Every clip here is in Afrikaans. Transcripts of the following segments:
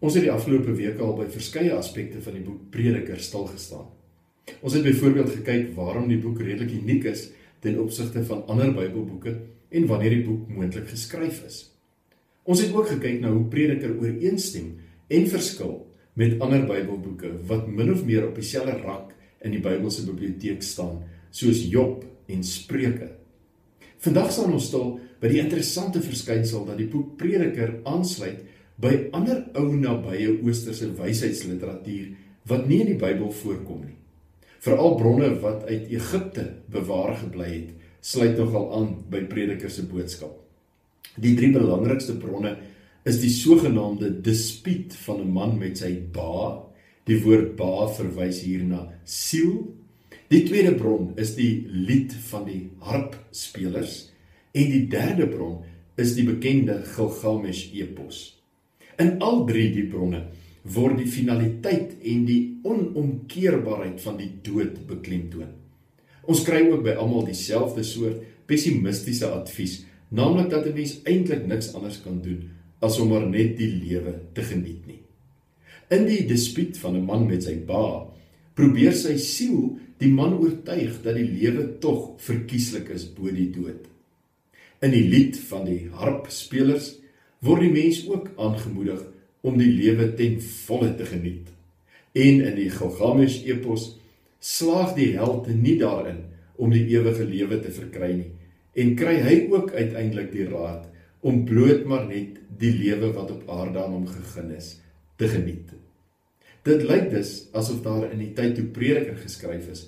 Ons het die afgelope week al by verskeie aspekte van die boek Prediker stilgestaan. Ons het byvoorbeeld gekyk waarom die boek redelik uniek is ten opsigte van ander Bybelboeke en wanneer die boek moontlik geskryf is. Ons het ook gekyk na hoe Prediker ooreenstem en verskil met ander Bybelboeke wat min of meer op dieselfde rak in die Bybelse biblioteek staan, soos Job en Spreuke. Vandag staan ons stil by die interessante verskynsel dat die boek Prediker aansluit by ander ou nabye Oosterse wysheidsliteratuur wat nie in die Bybel voorkom nie. Veral bronne wat uit Egipte bewaar gebly het, sluit nogal aan by Prediker se boodskap. Die 3 belangrikste bronne is die sogenaamde dispuut van 'n man met sy ba. Die woord ba verwys hier na siel. Die tweede bron is die lied van die harpspelers en die derde bron is die bekende Gilgamesh epos. In al 3 die bronne word die finaliteit en die onomkeerbaarheid van die dood beklemtoon. Ons kry ook by almal dieselfde soort pessimistiese advies, naamlik dat 'n mens eintlik niks anders kan doen as om maar net die lewe te geniet nie. In die dispuut van 'n man met sy ba, probeer sy siel die man oortuig dat die lewe tog verkieslik is bo die dood. In die lied van die harpspelers word die mens ook aangemoedig om die lewe ten volle te geniet. En in die Gilgamesh epos slaag die held nie daarin om die ewige lewe te verkry nie, en kry hy ook uiteindelik die raad om bloot maar net die lewe wat op aarde aan hom gegee is, te geniet. Dit lyk dus asof daar in die tyd toe Prediker geskryf is,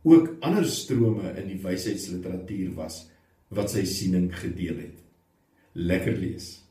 ook ander strome in die wysheidsliteratuur was, wat sy siening gedeel het. Lekker lees.